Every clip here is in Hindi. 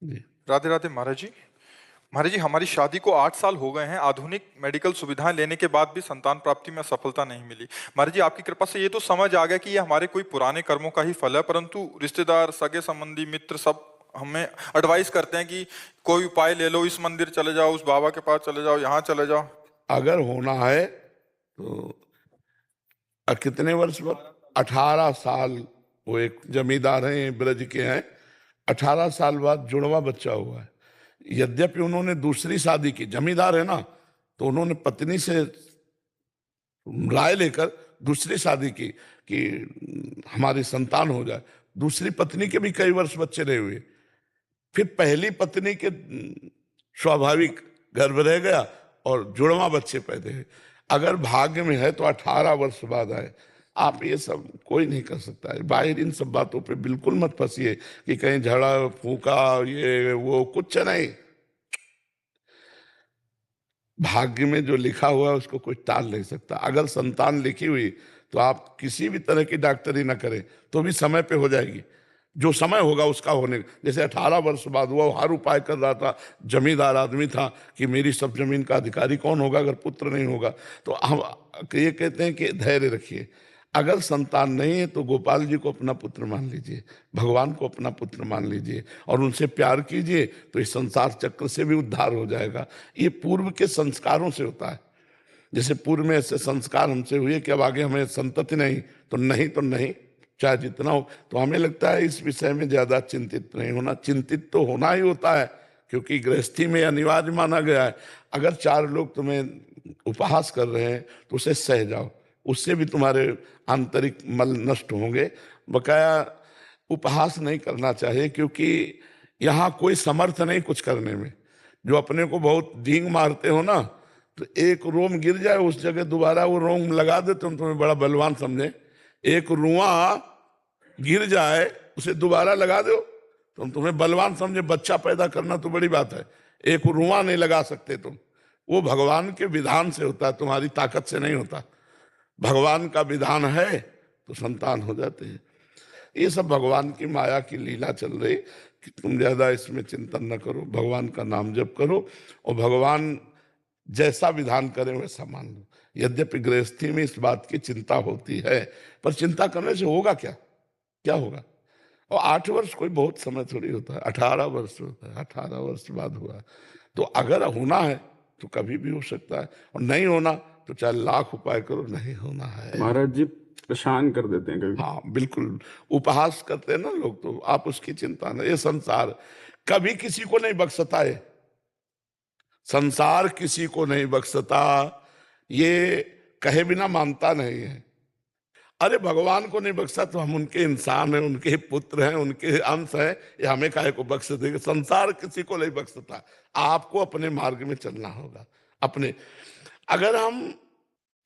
जी। राधे राधे महाराज जी। महाराज जी, हमारी शादी को 8 साल हो गए हैं। आधुनिक मेडिकल सुविधाएं लेने के बाद भी संतान प्राप्ति में सफलता नहीं मिली। महाराज जी, आपकी कृपा से ये तो समझ आ गया कि ये हमारे कोई पुराने कर्मों का ही फल है, परंतु रिश्तेदार, सगे संबंधी, मित्र सब हमें एडवाइस करते हैं कि कोई उपाय ले लो, इस मंदिर चले जाओ, उस बाबा के पास चले जाओ, यहाँ चले जाओ। अगर होना है तो कितने वर्ष बाद? 18 साल। वो एक जमींदार हैं, ब्रज के हैं। 18 साल बाद जुड़वा बच्चा हुआ है। यद्यपि उन्होंने दूसरी शादी की, जमींदार है ना, तो उन्होंने पत्नी से राय लेकर दूसरी शादी की कि हमारी संतान हो जाए। दूसरी पत्नी के भी कई वर्ष बच्चे रहे हुए। फिर पहली पत्नी के स्वाभाविक गर्भ रह गया और जुड़वा बच्चे पैदा हुए। अगर भाग्य में है तो 18 वर्ष बाद आए। आप ये सब कोई नहीं कर सकता है। बाहर इन सब बातों पे बिल्कुल मत फंसिए कि कहीं झड़ा फूका ये वो, कुछ नहीं। भाग्य में जो लिखा हुआ है उसको कोई टाल नहीं सकता। अगर संतान लिखी हुई तो आप किसी भी तरह की डॉक्टरी ना करें तो भी समय पे हो जाएगी। जो समय होगा उसका होने, जैसे 18 वर्ष बाद हुआ, हर उपाय कर रहा था। जमींदार आदमी था कि मेरी सब जमीन का अधिकारी कौन होगा अगर पुत्र नहीं होगा। तो हम ये कहते हैं कि धैर्य रखिए। अगर संतान नहीं है तो गोपाल जी को अपना पुत्र मान लीजिए, भगवान को अपना पुत्र मान लीजिए और उनसे प्यार कीजिए, तो इस संसार चक्र से भी उद्धार हो जाएगा। ये पूर्व के संस्कारों से होता है। जैसे पूर्व में ऐसे संस्कार हमसे हुए कि अब आगे हमें संतति नहीं तो नहीं, चाहे जितना हो। तो हमें लगता है इस विषय में ज्यादा चिंतित नहीं होना। चिंतित तो होना ही होता है, क्योंकि गृहस्थी में अनिवार्य माना गया है। अगर 4 लोग तुम्हें उपहास कर रहे हैं तो उसे सह जाओ, उससे भी तुम्हारे आंतरिक मल नष्ट होंगे। बकाया उपहास नहीं करना चाहिए, क्योंकि यहाँ कोई समर्थ नहीं कुछ करने में। जो अपने को बहुत डींग मारते हो ना, तो एक रोम गिर जाए उस जगह दोबारा वो रोम लगा दे, तुम तुम्हें बड़ा बलवान समझे। एक रुआ गिर जाए उसे दोबारा लगा दो, तुम तुम्हें बलवान समझे। बच्चा पैदा करना तो बड़ी बात है, एक रुआ नहीं लगा सकते तुम। वो भगवान के विधान से होता है, तुम्हारी ताकत से नहीं होता। भगवान का विधान है तो संतान हो जाते हैं। ये सब भगवान की माया की लीला चल रही कि तुम ज्यादा इसमें चिंतन न करो, भगवान का नाम जप करो और भगवान जैसा विधान करें वैसा मान लो। यद्यपि गृहस्थी में इस बात की चिंता होती है, पर चिंता करने से होगा क्या? क्या होगा? और 8 वर्ष कोई बहुत समय थोड़ी होता है, 18 वर्ष होता है। 18 वर्ष बाद हुआ, तो अगर होना है तो कभी भी हो सकता है, और नहीं होना तो चाहे लाख उपाय करो, नहीं होना है। महाराज जी परेशान कर देते हैं कभी। हाँ बिल्कुल, उपहास करते हैं ना लोग, तो आप उसकी चिंता नहीं। ये संसार कभी किसी को नहीं बख्शता है, संसार किसी को नहीं बख्शता, ये कहे बिना मानता नहीं है। अरे भगवान को नहीं बख्शा तो हम उनके इंसान हैं, उनके पुत्र हैं, उनके अंश हैं, ये हमें काहे को बख्श देंगे? संसार किसी को नहीं बख्शता। आपको अपने मार्ग में चलना होगा अपने। अगर हम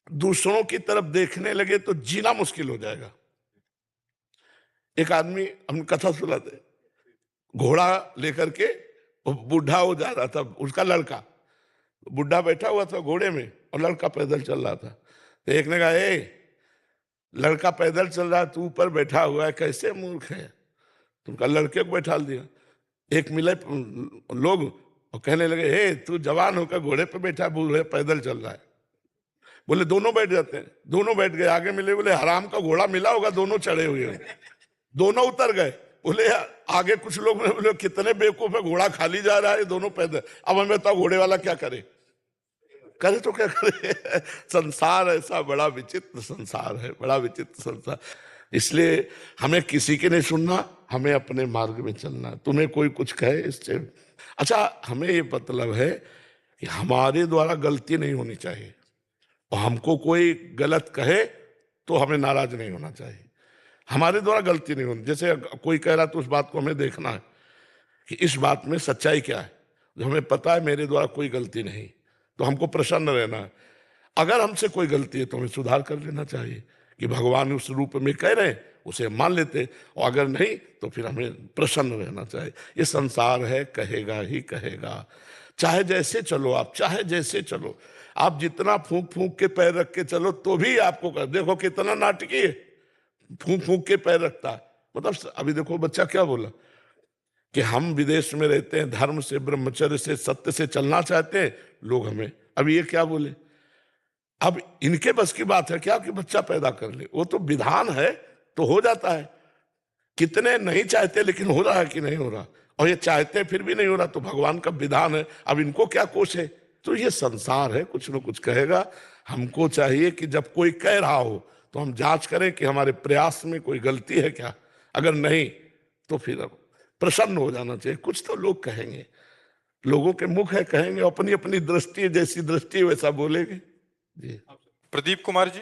दूसरों की तरफ देखने लगे तो जीना मुश्किल हो जाएगा। एक आदमी, हम कथा सुनाते, घोड़ा लेकर के बूढ़ा हो जा रहा था, उसका लड़का, बुढ़ा बैठा हुआ था घोड़े में और लड़का पैदल चल रहा था। तो एक ने कहा, ए लड़का पैदल चल रहा है, तू ऊपर बैठा हुआ है, कैसे मूर्ख है? तुमका लड़के को बैठा दिया। एक मिले लोग और कहने लगे, हे तू जवान होकर घोड़े पे बैठा, बूढ़े पैदल चल रहा है। बोले दोनों बैठ जाते हैं। दोनों बैठ गए। आगे मिले, बोले हराम का घोड़ा मिला होगा, दोनों चढ़े हुए हैं। दोनों उतर गए। बोले आगे कुछ लोग बोले कितने बेवकूफ है, घोड़ा खाली जा रहा है, दोनों पैदल। अब हमें बताओ घोड़े वाला क्या करे? करे तो क्या करे? संसार ऐसा बड़ा विचित्र संसार है, बड़ा विचित्र संसार। इसलिए हमें किसी के नहीं सुनना, हमें अपने मार्ग में चलना। तुम्हें कोई कुछ कहे इससे अच्छा, हमें ये मतलब है कि हमारे द्वारा गलती नहीं होनी चाहिए, और हमको कोई गलत कहे तो हमें नाराज नहीं होना चाहिए। हमारे द्वारा गलती नहीं होनी, जैसे कोई कह रहा तो उस बात को हमें देखना है कि इस बात में सच्चाई क्या है। जो हमें पता है मेरे द्वारा कोई गलती नहीं, तो हमको प्रसन्न रहना है। अगर हमसे कोई गलती है तो हमें सुधार कर लेना चाहिए कि भगवान उस रूप में कह रहे हैं, उसे मान लेते, और अगर नहीं तो फिर हमें प्रसन्न रहना चाहिए। ये संसार है, कहेगा ही कहेगा। चाहे जैसे चलो आप, चाहे जैसे चलो आप, जितना फूंक फूंक के पैर रख के चलो तो भी आपको कर। देखो कितना नाटकी है, फूंक फूंक के पैर रखता है। मतलब अभी देखो बच्चा क्या बोला, कि हम विदेश में रहते हैं, धर्म से, ब्रह्मचर्य से, सत्य से चलना चाहते हैं, लोग हमें अब ये क्या बोले। अब इनके बस की बात है क्या कि बच्चा पैदा कर ले? वो तो विधान है तो हो जाता है। कितने नहीं चाहते लेकिन हो रहा है कि नहीं हो रहा, और ये चाहते फिर भी नहीं हो रहा, तो भगवान का विधान है, अब इनको क्या कोष है। तो ये संसार है, कुछ न कुछ कहेगा। हमको चाहिए कि जब कोई कह रहा हो तो हम जांच करें कि हमारे प्रयास में कोई गलती है क्या। अगर नहीं तो फिर अब प्रसन्न हो जाना चाहिए। कुछ तो लोग कहेंगे, लोगों के मुख है, कहेंगे, अपनी अपनी दृष्टि, जैसी दृष्टि वैसा बोलेंगे। जी। प्रदीप कुमार जी।